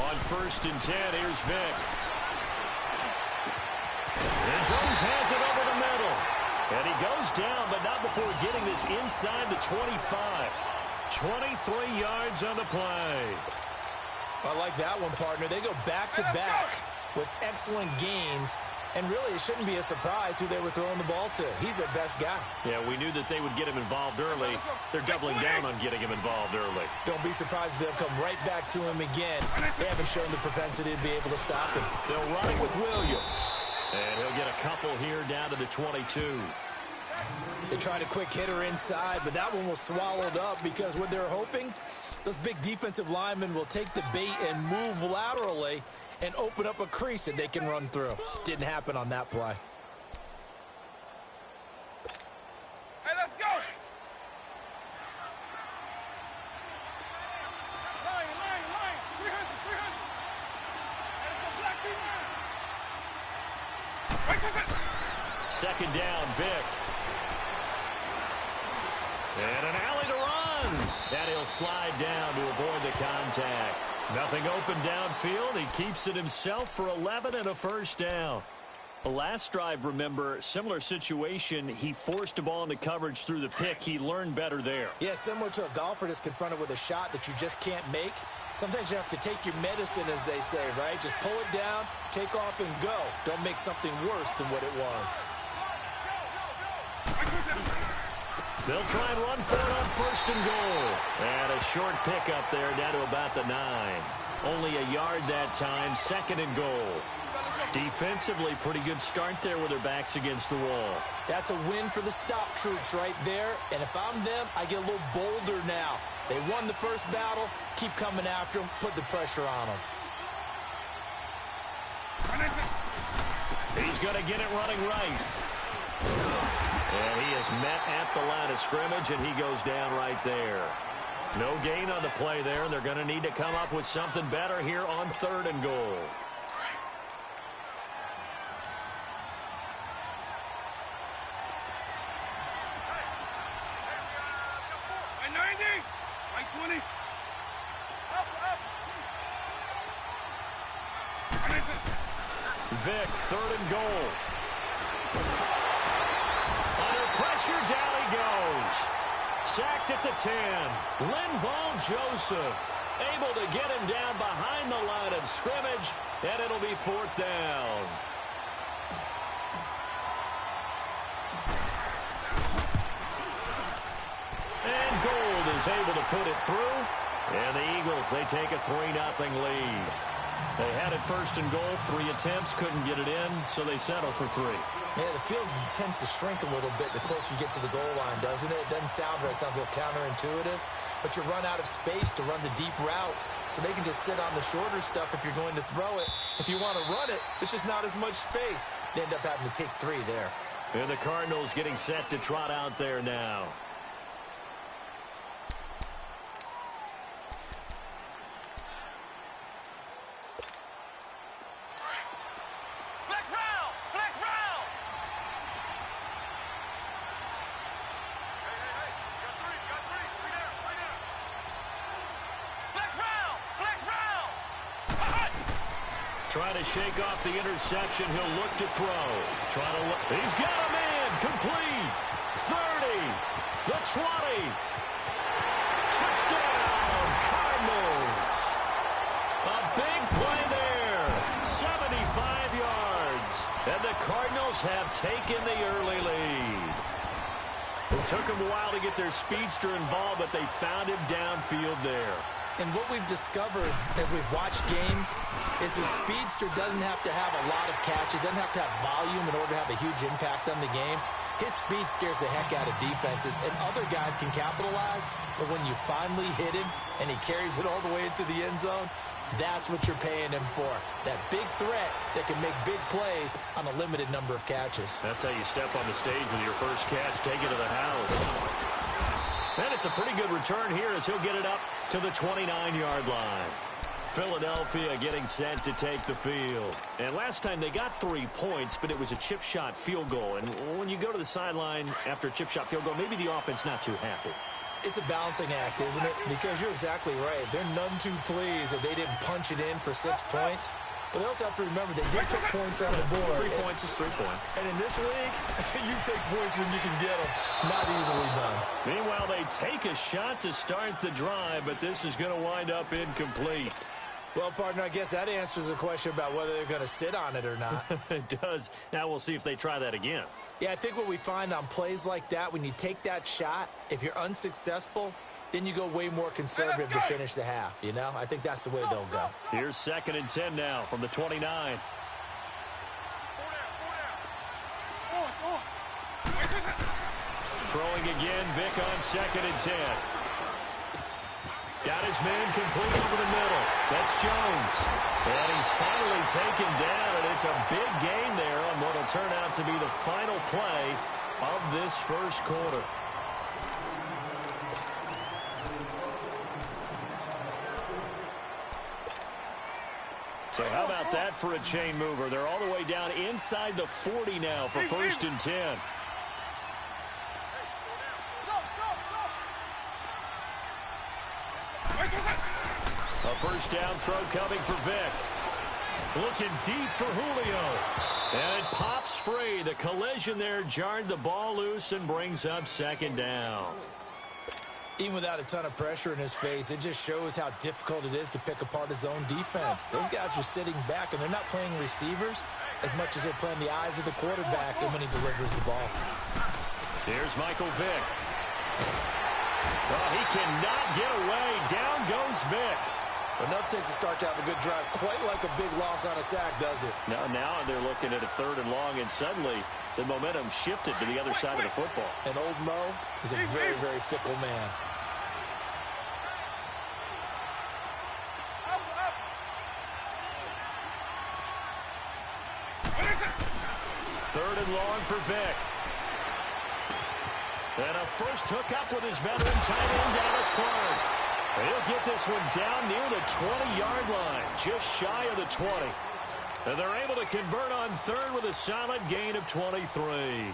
On 1st and 10, here's Vick. And Jones has it over the middle. And he goes down, but not before getting this inside the 25. 23 yards on the play. I like that one, partner. They go back-to-back with excellent gains. And really, it shouldn't be a surprise who they were throwing the ball to. He's their best guy. Yeah, we knew that they would get him involved early. They're doubling down on getting him involved early. Don't be surprised if they'll come right back to him again. They haven't shown the propensity to be able to stop him. They'll run it with Williams. And he'll get a couple here down to the 22. They tried a quick hitter inside, but that one was swallowed up because what they're hoping, those big defensive linemen will take the bait and move laterally and open up a crease that they can run through. Didn't happen on that play. Hey, let's go! Line. 300. Second down, Vick. And an alley to run. And he'll slide down to avoid the contact. Nothing open downfield. He keeps it himself for 11 and a first down. The last drive, remember, similar situation. He forced a ball into coverage through the pick. He learned better there. Yeah, similar to a golfer that's confronted with a shot that you just can't make. Sometimes you have to take your medicine, as they say, right? Just pull it down, take off, and go. Don't make something worse than what it was. They'll try and run for it on 1st and goal. And a short pickup there down to about the 9. Only a yard that time, 2nd and goal. Defensively, pretty good start there with their backs against the wall. That's a win for the stop troops right there. And if I'm them, I get a little bolder now. They won the first battle. Keep coming after them. Put the pressure on them. He's going to get it running right. And he is met at the line of scrimmage, and he goes down right there. No gain on the play there. They're going to need to come up with something better here on 3rd and goal. Vick, 3rd and goal. Under pressure, down he goes. Sacked at the 10. Linval Joseph able to get him down behind the line of scrimmage, and it'll be 4th down. And Gold is able to put it through. And the Eagles, they take a 3-0 lead. They had it 1st and goal, 3 attempts, couldn't get it in, so they settle for 3. Yeah, the field tends to shrink a little bit the closer you get to the goal line, doesn't it? It doesn't sound right. It sounds a little counterintuitive. But you run out of space to run the deep routes, so they can just sit on the shorter stuff if you're going to throw it. If you want to run it, there's just not as much space. They end up having to take 3 there. And the Cardinals getting set to trot out there now. Trying to shake off the interception. He'll look to throw. He's got a man. Complete. 30. The 20. Touchdown, Cardinals. A big play there. 75 yards. And the Cardinals have taken the early lead. It took them a while to get their speedster involved, but they found him downfield there. And what we've discovered as we've watched games is the speedster doesn't have to have a lot of catches, doesn't have to have volume in order to have a huge impact on the game. His speed scares the heck out of defenses, and other guys can capitalize, but when you finally hit him and he carries it all the way into the end zone, that's what you're paying him for. That big threat that can make big plays on a limited number of catches. That's how you step on the stage with your first catch, take it to the house. And it's a pretty good return here as he'll get it up to the 29-yard line. Philadelphia getting set to take the field. And last time they got 3 points, but it was a chip shot field goal. And when you go to the sideline after a chip shot field goal, maybe the offense not too happy. It's a balancing act, isn't it? Because you're exactly right. They're none too pleased that they didn't punch it in for 6 points. But they also have to remember they did put points on the board. 3 points is 3 points. And in this league, you take points when you can get them. Not easily done. Meanwhile, they take a shot to start the drive, but this is going to wind up incomplete. Well, partner, I guess that answers the question about whether they're going to sit on it or not. It does. Now we'll see if they try that again. Yeah, I think what we find on plays like that, when you take that shot, if you're unsuccessful, then you go way more conservative to finish the half, you know? I think that's the way they'll go. Here's 2nd and 10 now from the 29. Throwing again, Vick on 2nd and 10. Got his man complete over the middle. That's Jones. And he's finally taken down, and it's a big gain there on what will turn out to be the final play of this first quarter. So how about that for a chain mover? They're all the way down inside the 40 now for 1st and 10. A first down throw coming for Vick. Looking deep for Julio. And it pops free. The collision there jarred the ball loose and brings up 2nd down. Even without a ton of pressure in his face, it just shows how difficult it is to pick apart his own defense. Those guys are sitting back, and they're not playing receivers as much as they're playing the eyes of the quarterback and when he delivers the ball. Here's Michael Vick. Well, he cannot get away. Down goes Vick. Enough takes to start to have a good drive. Quite like a big loss on a sack, does it? Now they're looking at a 3rd and long, and suddenly the momentum shifted to the other side of the football. And old Mo is a very, very fickle man. Third and long for Vick. And a first hookup with his veteran tight end, Dallas Clark. He'll get this one down near the 20-yard line, just shy of the 20. And they're able to convert on 3rd with a solid gain of 23.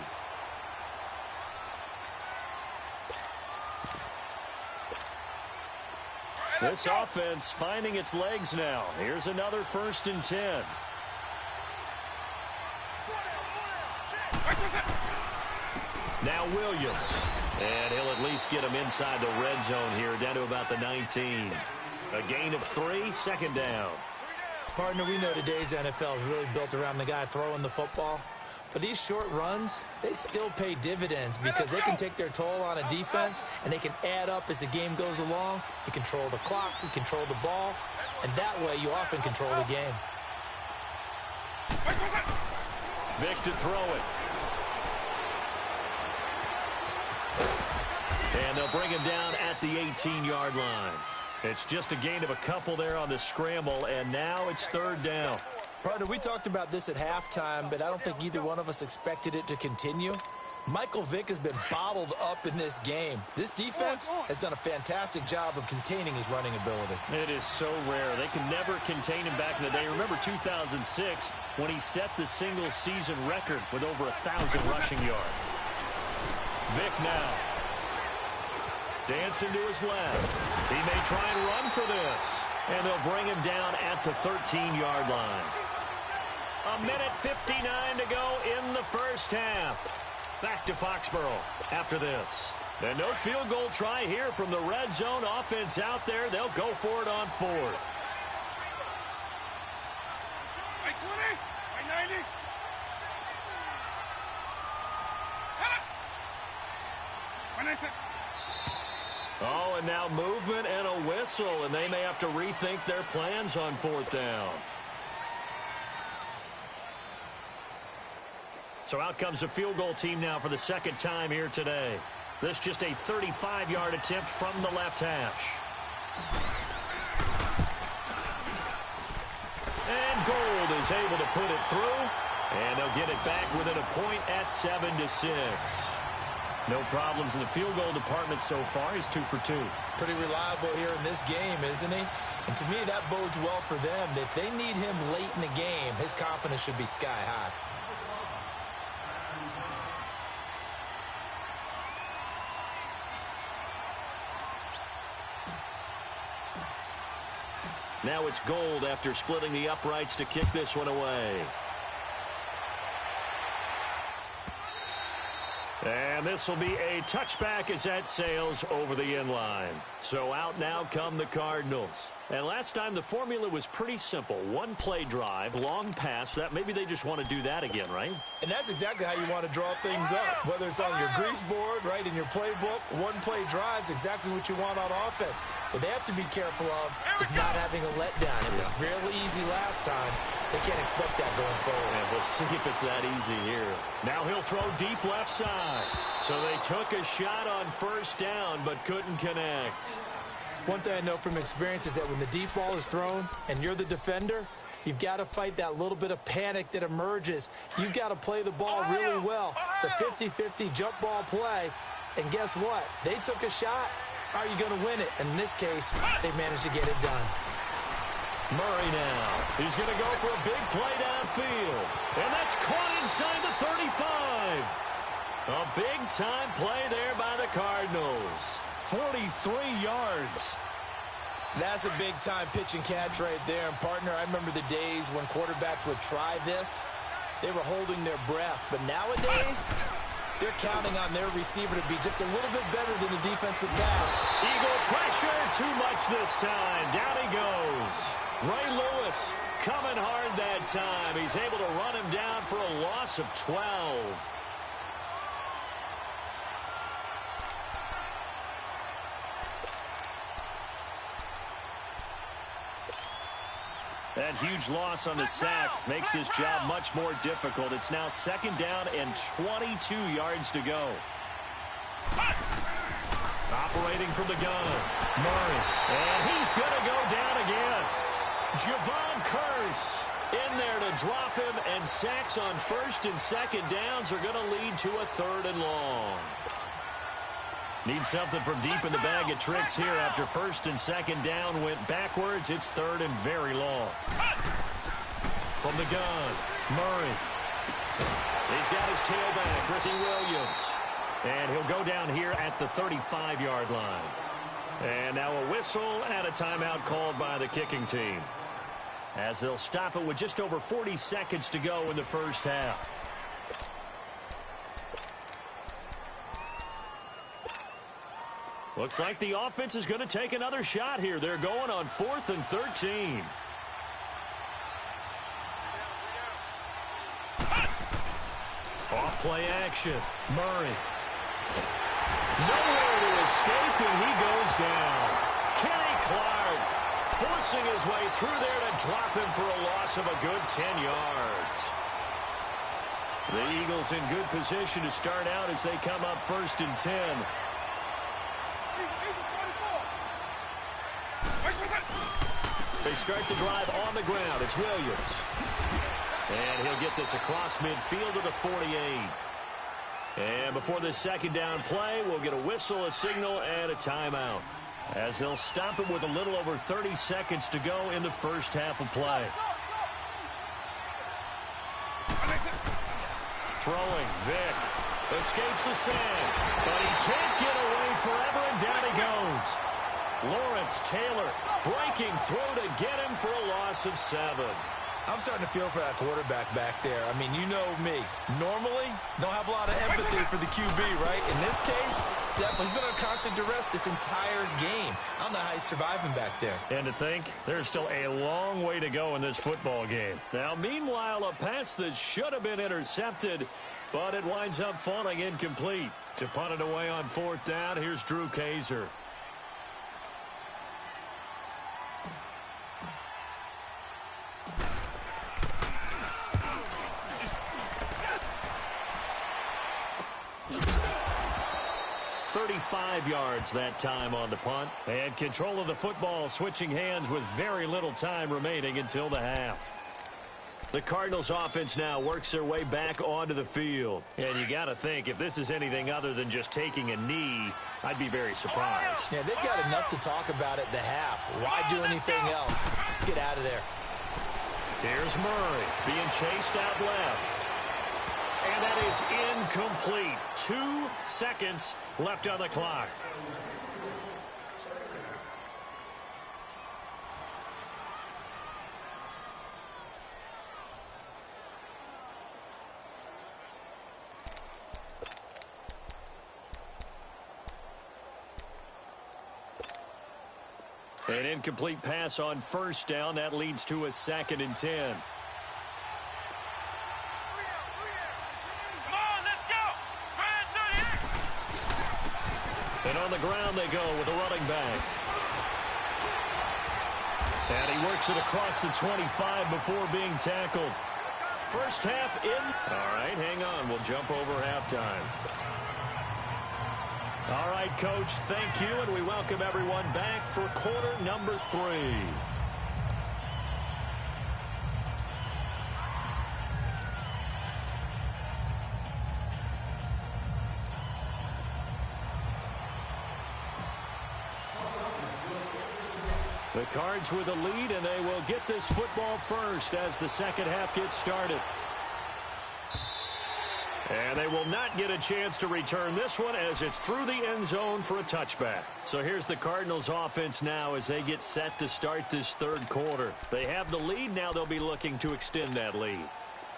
This offense finding its legs now. Here's another 1st and 10. Now Williams. And he'll at least get him inside the red zone here, down to about the 19. A gain of 3, 2nd down. Partner, we know today's NFL is really built around the guy throwing the football. But these short runs, they still pay dividends because they can take their toll on a defense, and they can add up as the game goes along. You control the clock, you control the ball, and that way you often control the game. Vick to throw it. And they'll bring him down at the 18-yard line. It's just a gain of a couple there on the scramble, and now it's 3rd down. Partner, we talked about this at halftime, but I don't think either one of us expected it to continue. Michael Vick has been bottled up in this game. This defense has done a fantastic job of containing his running ability. It is so rare. They can never contain him back in the day. Remember 2006 when he set the single-season record with over 1,000 rushing yards. Vick now. Dancing to his left. He may try and run for this. And they'll bring him down at the 13-yard line. 1:59 to go in the first half. Back to Foxborough after this. And no field goal try here from the red zone offense out there. They'll go for it on 4th. By 20, by 90. When I said... Oh, and now movement and a whistle, and they may have to rethink their plans on 4th down. So out comes a field goal team now for the 2nd time here today. This just a 35-yard attempt from the left hash. And Gould is able to put it through, and they'll get it back within a point at 7-6. No problems in the field goal department so far. He's 2 for 2. Pretty reliable here in this game, isn't he? And to me, that bodes well for them. If they need him late in the game, his confidence should be sky high. Now it's Gold after splitting the uprights to kick this one away. And this will be a touchback as that sails over the inline. So out now come the Cardinals. And last time the formula was pretty simple. One play drive, long pass. That maybe they just want to do that again, right? And that's exactly how you want to draw things up. Whether it's on your grease board, right, in your playbook, one play drive's exactly what you want on offense. What they have to be careful of is not having a letdown. It was really easy last time. They can't expect that going forward. And we'll see if it's that easy here. Now he'll throw deep left side. So they took a shot on first down but couldn't connect. One thing I know from experience is that when the deep ball is thrown and you're the defender, you've got to fight that little bit of panic that emerges. You've got to play the ball really well. It's a 50-50 jump ball play. And guess what? They took a shot. How are you going to win it? And in this case, they managed to get it done. Murray now. He's going to go for a big play downfield. And that's caught inside the 35. A big-time play there by the Cardinals. 43 yards. That's a big-time pitch and catch right there. And, partner, I remember the days when quarterbacks would try this. They were holding their breath. But nowadays, they're counting on their receiver to be just a little bit better than the defensive back. Eagle pressure, too much this time. Down he goes. Ray Lewis coming hard that time. He's able to run him down for a loss of 12. That huge loss on the sack makes his job much more difficult. It's now second down and 22 yards to go. Operating from the gun, Murray. And he's going to go down again. Javon Curse in there to drop him, and sacks on first and second downs are going to lead to a 3rd and long. Need something from deep in the bag of tricks here after first and second down went backwards. It's 3rd and very long. From the gun, Murray. He's got his tailback, Ricky Williams. And he'll go down here at the 35-yard line. And now a whistle and a timeout called by the kicking team, as they'll stop it with just over 40 seconds to go in the first half. Looks like the offense is going to take another shot here. They're going on 4th and 13. Off play action. Murray. Nowhere to escape, and he goes down. Kenny Clark forcing his way through there to drop him for a loss of a good 10 yards. The Eagles in good position to start out as they come up 1st and 10. They start the drive on the ground. It's Williams. And he'll get this across midfield to the 48. And before this second down play, we'll get a whistle, a signal, and a timeout, as they'll stop it with a little over 30 seconds to go in the first half of play. Throwing, Vick. Escapes the sand, but he can't get away forever, and down he goes. Lawrence Taylor breaking through to get him for a loss of 7. I'm starting to feel for that quarterback back there. I mean, you know me. Normally, don't have a lot of empathy for the QB, right? In this case, definitely. He's been under constant duress this entire game. I don't know how he's surviving back there. And to think, there's still a long way to go in this football game. Now, meanwhile, a pass that should have been intercepted, but it winds up falling incomplete. To punt it away on 4th down, here's Drew Kaiser. .35 yards that time on the punt. And control of the football switching hands with very little time remaining until the half. The Cardinals offense now works their way back onto the field. And you got to think, if this is anything other than just taking a knee, I'd be very surprised. Yeah, they've got enough to talk about at the half. Why do anything else? Just get out of there. Here's Murray being chased out left. And that is incomplete. 2 seconds left on the clock. An incomplete pass on first down. That leads to a 2nd and 10. Come on, let's go. Try it, 38. And on the ground they go with a running back. And he works it across the 25 before being tackled. First half in. All right, hang on. We'll jump over halftime. All right, Coach, thank you, and we welcome everyone back for quarter number 3. The Cards with a lead, and they will get this football first as the second half gets started. And they will not get a chance to return this one as it's through the end zone for a touchback. So here's the Cardinals offense now as they get set to start this third quarter. They have the lead. Now they'll be looking to extend that lead.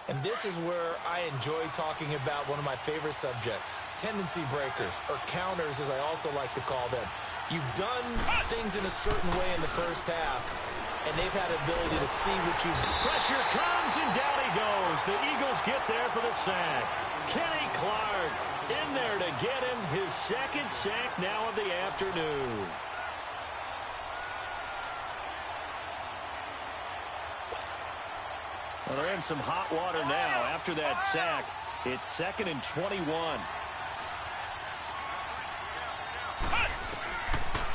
And this is where I enjoy talking about one of my favorite subjects, tendency breakers, or counters as I also like to call them. You've done things in a certain way in the first half, and they've had the ability to see what you've... Pressure comes, and down he goes. The Eagles get there for the sack. Kenny Clark in there to get him his 2nd sack now of the afternoon. Well, they're in some hot water now. After that sack, it's 2nd and 21.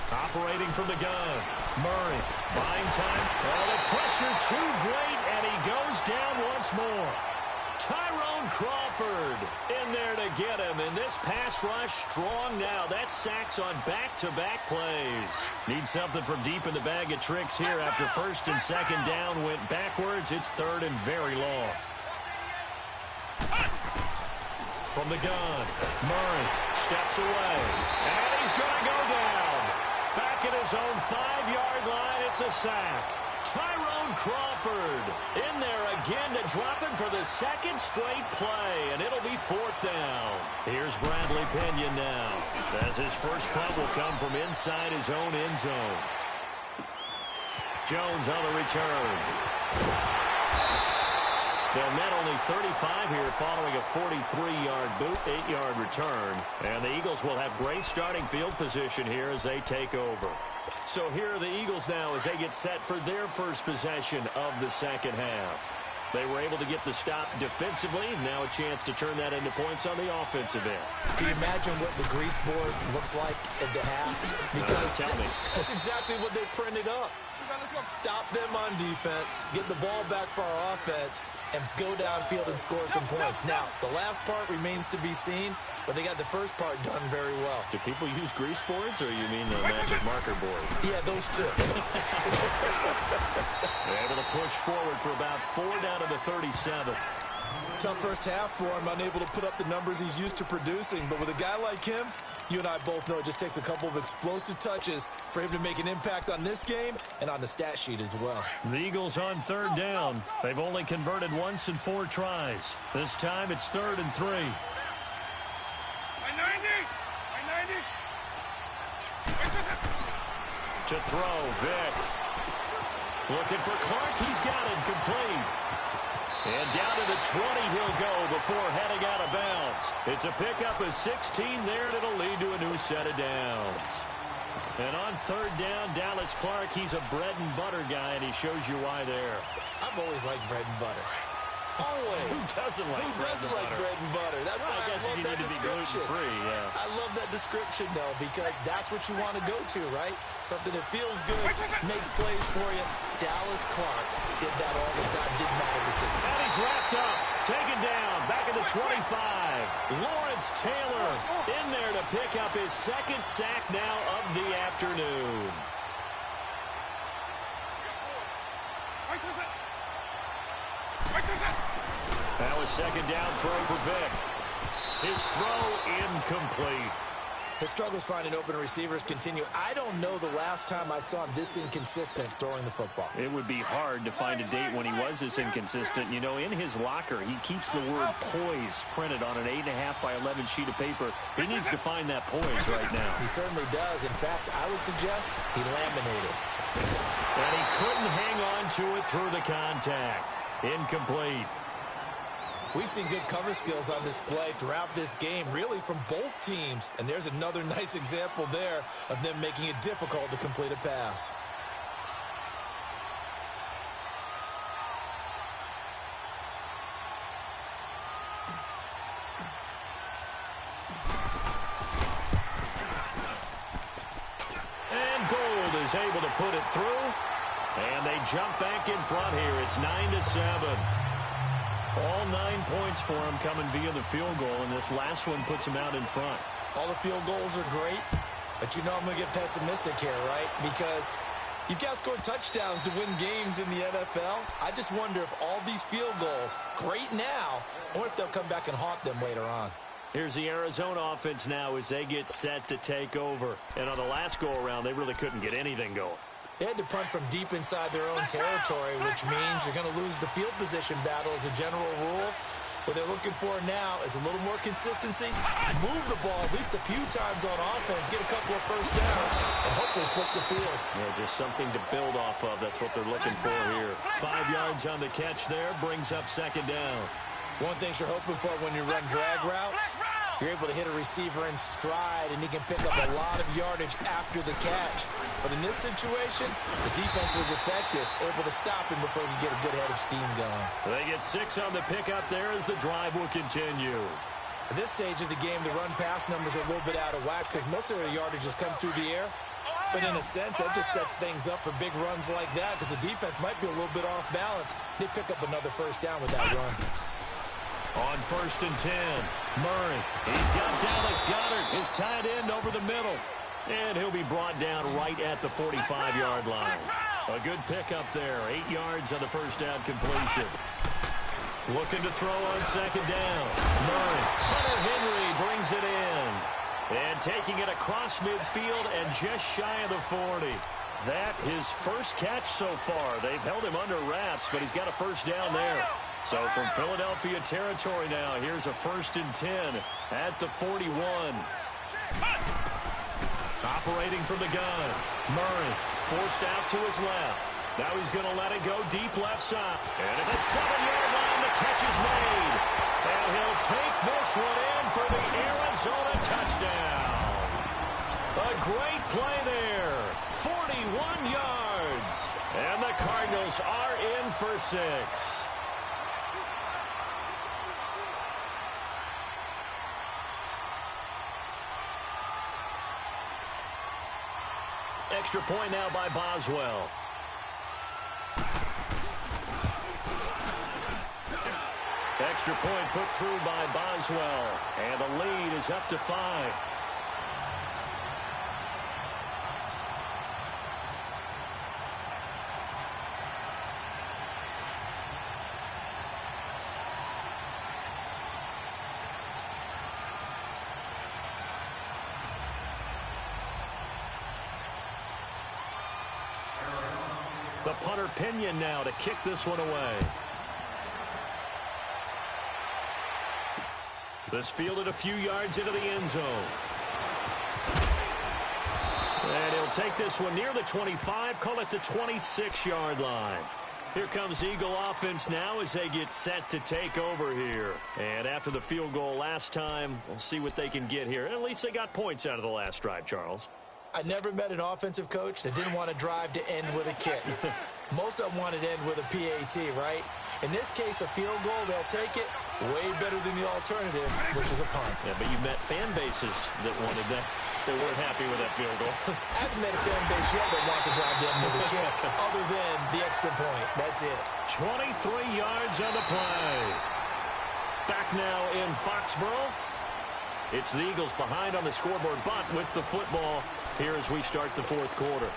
Operating from the gun. Murray, buying time. Oh, the pressure too great, and he goes down once more. Tyrone Crawford in there to get him, and this pass rush strong now. That sacks on back-to-back plays. Need something from deep in the bag of tricks here after 1st and 2nd down went backwards. It's 3rd and very long. From the gun, Murray steps away, and he's going to go down. Back at his own 5-yard line, it's a sack. Tyrone Crawford in there again to drop him for the 2nd straight play, and it'll be 4th down. Here's Bradley Pinion now, as his first punt will come from inside his own end zone. Jones on the return. They'll net only 35 here following a 43-yard boot, 8-yard return. And the Eagles will have great starting field position here as they take over. So here are the Eagles now as they get set for their first possession of the second half. They were able to get the stop defensively. Now a chance to turn that into points on the offensive end. Can you imagine what the grease board looks like at the half? Because tell me. That's exactly what they printed up. Stop them on defense, get the ball back for our offense, and go downfield and score some points. Now, the last part remains to be seen, but they got the first part done very well. Do people use grease boards, or you mean the magic marker board? Yeah, those two. Able to push forward for about 4 down to the 37. Tough first half for him, unable to put up the numbers he's used to producing. But with a guy like him, you and I both know it just takes a couple of explosive touches for him to make an impact on this game and on the stat sheet as well. The Eagles on 3rd down. They've only converted once in 4 tries. This time it's 3rd and 3. By 90. By 90. To throw, Vick. Looking for Clark. He's got it complete. And down to the 20 he'll go before heading out of bounds. It's a pickup of 16 there, and it'll lead to a new set of downs. And on 3rd down, Dallas Clark, he's a bread and butter guy, and he shows you why there. I've always liked bread and butter. Always. Who doesn't like bread and butter? Bread and butter? That's why I guess love you that need to be description. gluten-free, yeah. I love that description, though, because that's what you want to go to, right? Something that feels good, makes plays for you. Dallas Clark did that all the time, didn't matter the situation. And he's wrapped up, taken down, back at the 25. Lawrence Taylor in there to pick up his second sack now of the afternoon. That was second down throw for Vic. His throw incomplete. His struggles finding open receivers continue. I don't know the last time I saw him this inconsistent throwing the football. It would be hard to find a date when he was this inconsistent. You know, in his locker, he keeps the word poise printed on an 8.5 by 11 sheet of paper. He needs to find that poise right now. He certainly does. In fact, I would suggest he laminated. And he couldn't hang on to it through the contact. Incomplete. We've seen good cover skills on display throughout this game, really from both teams. And there's another nice example there of them making it difficult to complete a pass. And Gold is able to put it through. And they jump back in front here. It's 9-7. All 9 points for him coming via the field goal, and this last one puts him out in front. All the field goals are great, but you know I'm going to get pessimistic here, right? Because you've got to score touchdowns to win games in the NFL. I just wonder if all these field goals, great now, or if they'll come back and haunt them later on. Here's the Arizona offense now as they get set to take over. And on the last go-around, they really couldn't get anything going. They had to punt from deep inside their own territory, which means you're going to lose the field position battle as a general rule. What they're looking for now is a little more consistency, move the ball at least a few times on offense, get a couple of first downs, and hopefully flip the field. Yeah, just something to build off of. That's what they're looking for here. 5 yards on the catch there, brings up second down. One thing you're hoping for when you run drag routes, you're able to hit a receiver in stride, and he can pick up a lot of yardage after the catch. But in this situation, the defense was effective, able to stop him before he could get a good head of steam going. They get 6 on the pickup there as the drive will continue. At this stage of the game, the run-pass numbers are a little bit out of whack because most of their yardage has come through the air. But in a sense, that just sets things up for big runs like that because the defense might be a little bit off balance. They pick up another first down with that run. On 1st and 10, Murray. He's got Dallas Goedert, his tight end, over the middle. And he'll be brought down right at the 45-yard line. A good pickup there. 8 yards on the first down completion. Looking to throw on second down. Murray. Hunter Henry brings it in. And taking it across midfield and just shy of the 40. That his first catch so far. They've held him under wraps, but he's got a first down there. So from Philadelphia territory now, here's a 1st and 10 at the 41. Operating from the gun. Murray forced out to his left. Now he's going to let it go deep left side. And at the 7-yard line, the catch is made. And he'll take this one in for the Arizona touchdown. A great play there. 41 yards. And the Cardinals are in for 6. Extra point now by Boswell. Extra point put through by Boswell. And the lead is up to 5. The punter Pinion now to kick this one away. This fielded a few yards into the end zone. And he'll take this one near the 25, call it the 26-yard line. Here comes Eagle offense now as they get set to take over here. And after the field goal last time, we'll see what they can get here. At least they got points out of the last drive, Charles. I never met an offensive coach that didn't want to drive to end with a kick. Most of them wanted to end with a PAT, right? In this case, a field goal, they'll take it. Way better than the alternative, which is a punt. Yeah, but you met fan bases that wanted that. They weren't happy with that field goal. I haven't met a fan base yet that wants to drive down with a kick other than the extra point. That's it. 23 yards on the play. Back now in Foxborough. It's the Eagles behind on the scoreboard, but with the football here as we start the fourth quarter.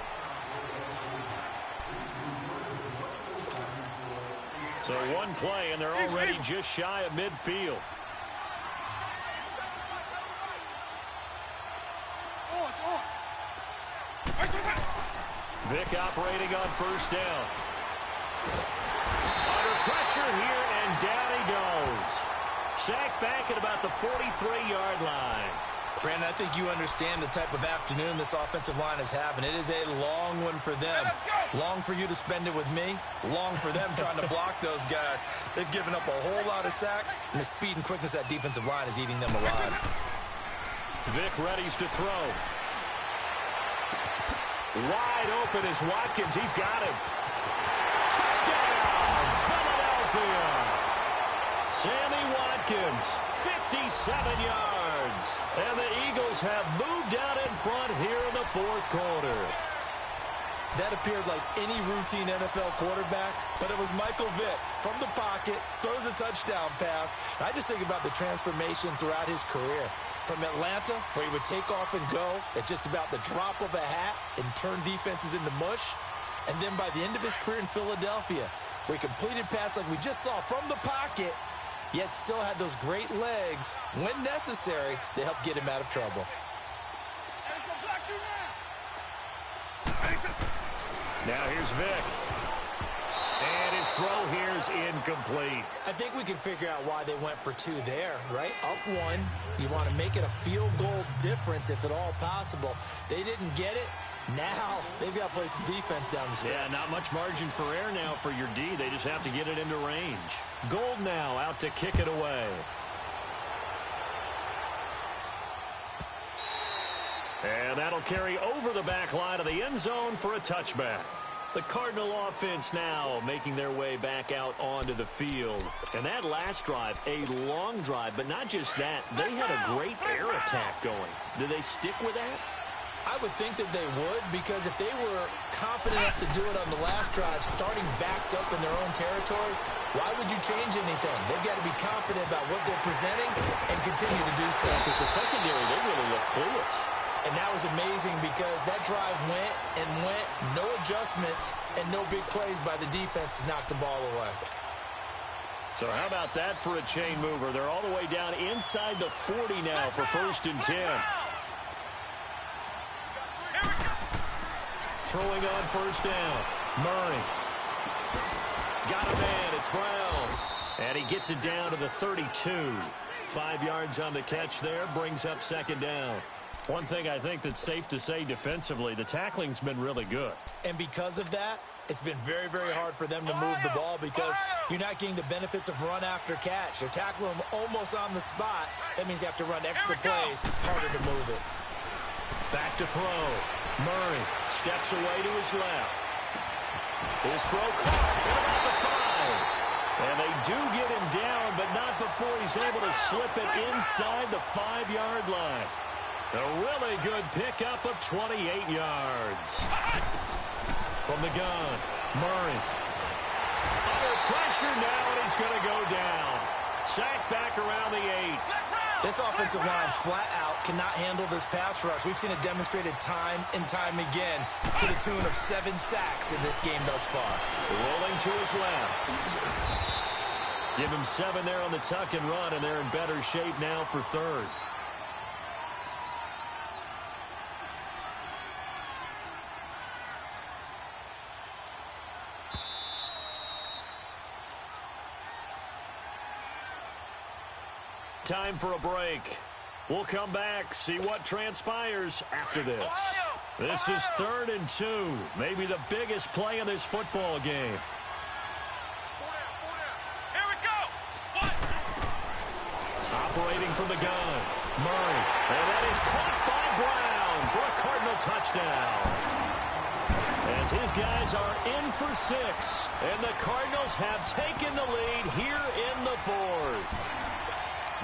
So one play, and they're already just shy of midfield. Vic operating on first down. Under pressure here, and down he goes. Sacked back at about the 43-yard line. Brandon, I think you understand the type of afternoon this offensive line is having. It is a long one for them. Long for you to spend it with me. Long for them trying to block those guys. They've given up a whole lot of sacks, and the speed and quickness of that defensive line is eating them alive. Vic readies to throw. Wide open is Watkins. He's got him. Touchdown, Philadelphia. Sammy Watkins, 57 yards. And the Eagles have moved out in front here in the fourth quarter. That appeared like any routine NFL quarterback, but it was Michael Vick from the pocket, throws a touchdown pass. I just think about the transformation throughout his career. From Atlanta, where he would take off and go at just about the drop of a hat and turn defenses into mush. And then by the end of his career in Philadelphia, where he completed passes like we just saw from the pocket, yet still had those great legs, when necessary, to help get him out of trouble. Now here's Vic. And his throw here is incomplete. I think we can figure out why they went for two there, right? Up one, you want to make it a field goal difference if at all possible. They didn't get it. Now they've got to play some defense down the stretch. Yeah, not much margin for error now for your D. They just have to get it into range. Gold now out to kick it away. And that'll carry over the back line of the end zone for a touchback. The Cardinal offense now making their way back out onto the field. And that last drive, a long drive, but not just that. They had a great air attack going. Do they stick with that? I would think that they would, because if they were confident enough to do it on the last drive, starting backed up in their own territory, why would you change anything? They've got to be confident about what they're presenting and continue to do so. Because the secondary, they really look clueless. And that was amazing because that drive went and went, no adjustments and no big plays by the defense to knock the ball away. So how about that for a chain mover? They're all the way down inside the 40 now for 1st and 10. Throwing on first down. Murray. Got a man. It's Brown. And he gets it down to the 32. 5 yards on the catch there. Brings up 2nd down. One thing I think that's safe to say defensively, the tackling's been really good. And because of that, it's been very, very hard for them to move the ball because you're not getting the benefits of run after catch. You're tackling them almost on the spot. That means you have to run extra plays, harder to move it. Back to throw. Murray steps away to his left. His throw caught at about the 5. And they do get him down, but not before he's able to slip it inside the 5-yard line. A really good pickup of 28 yards. From the gun, Murray. Under pressure now, and he's going to go down. Sacked back around the 8. This offensive line flat out cannot handle this pass rush. We've seen it demonstrated time and time again to the tune of 7 sacks in this game thus far. Rolling to his left. Give him 7 there on the tuck and run, and they're in better shape now for 3rd. Time for a break. We'll come back, see what transpires after this. This is 3rd and 2. Maybe the biggest play in this football game. Here we go. Operating from the gun, Murray. And that is caught by Brown for a Cardinal touchdown. as his guys are in for 6. And the Cardinals have taken the lead here in the 4th.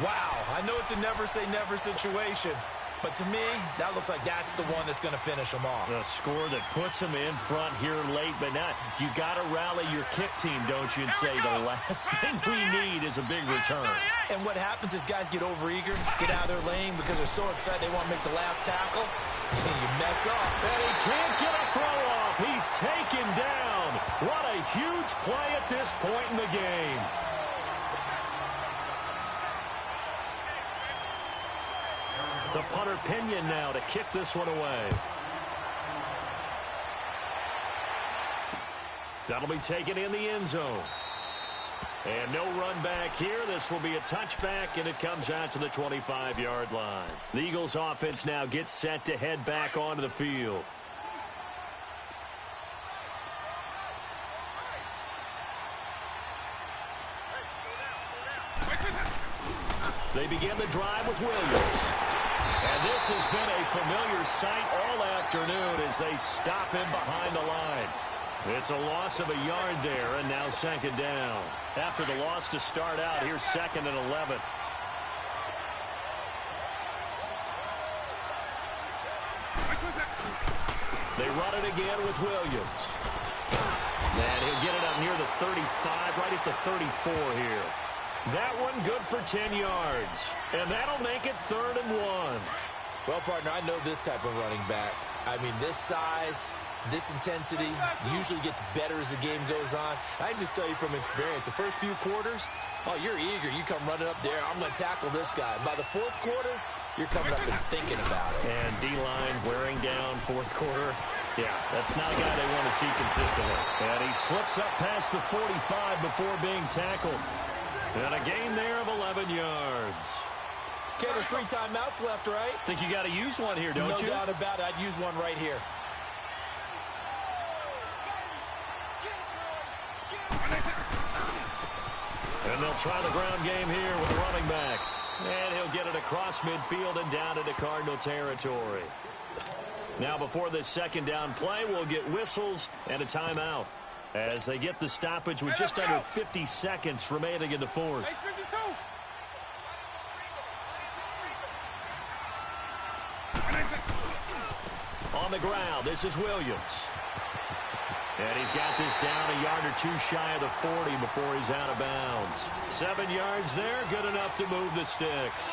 Wow, I know it's a never-say-never situation, but to me, that looks like that's the one that's going to finish them off. The score that puts them in front here late, but not. You got to rally your kick team, don't you, and say the last thing we need is a big return. And what happens is guys get overeager, get out of their lane because they're so excited they want to make the last tackle. You mess up. And he can't get a throw off. He's taken down. What a huge play at this point in the game. The punter Pinion now to kick this one away. That'll be taken in the end zone. And no run back here. This will be a touchback, and it comes out to the 25-yard line. The Eagles offense now gets set to head back onto the field. They begin the drive with Williams. And this has been a familiar sight all afternoon as they stop him behind the line. It's a loss of a yard there, and now second down. After the loss to start out, here's 2nd and 11. They run it again with Williams. And he'll get it up near the 35, right at the 34 here. That one good for 10 yards. And that'll make it 3rd and 1. Well, partner, I know this type of running back. I mean, this size, this intensity usually gets better as the game goes on. I can just tell you from experience, the first few quarters, oh, you're eager. You come running up there, I'm going to tackle this guy. By the 4th quarter, you're coming up and thinking about it. And D-line wearing down 4th quarter. Yeah, that's not a guy they want to see consistently. And he slips up past the 45 before being tackled. And a gain there of 11 yards. Okay, there's 3 timeouts left, right? Think you got to use one here, don't you? No doubt about it. I'd use one right here. And they'll try the ground game here with the running back. And he'll get it across midfield and down into Cardinal territory. Now, before this second down play, we'll get whistles and a timeout as they get the stoppage with just under 50 seconds remaining in the 4th. On the ground, this is Williams. And he's got this down a yard or 2 shy of the 40 before he's out of bounds. 7 yards there, good enough to move the sticks.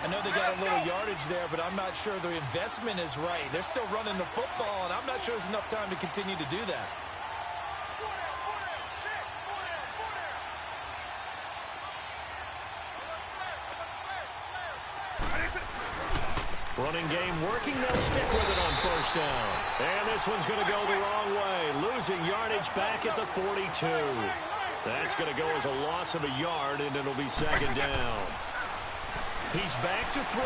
I know they got a little yardage there, but I'm not sure their investment is right. They're still running the football, and I'm not sure there's enough time to continue to do that. Running game working. They'll stick with it on 1st down. And this one's going to go the wrong way. Losing yardage back at the 42. That's going to go as a loss of a yard, and it'll be 2nd down. He's back to throw.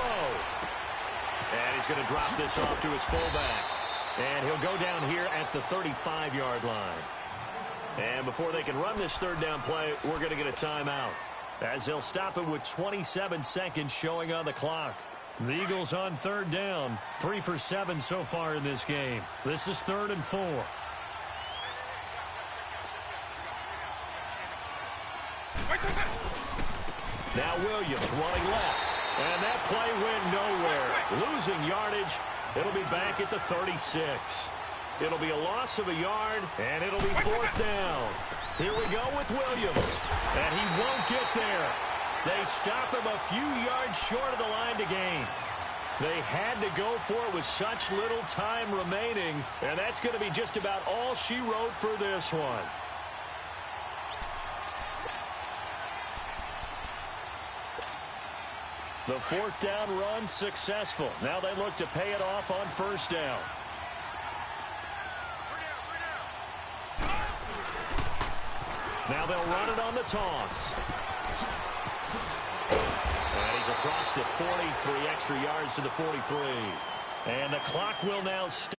And he's going to drop this off to his fullback. And he'll go down here at the 35-yard line. And before they can run this 3rd down play, we're going to get a timeout, as they'll stop it with 27 seconds showing on the clock. The Eagles on 3rd down. 3 for 7 so far in this game. This is 3rd and 4. Now Williams running left. And that play went nowhere. Losing yardage. It'll be back at the 36. It'll be a loss of a yard, and it'll be 4th down. Here we go with Williams. And he won't get there. They stop him a few yards short of the line to gain. They had to go for it with such little time remaining, and that's going to be just about all she wrote for this one. The 4th down run successful. Now they look to pay it off on 1st down. Now they'll run it on the toss. And he's across the 40, 3 extra yards to the 43. And the clock will now stop.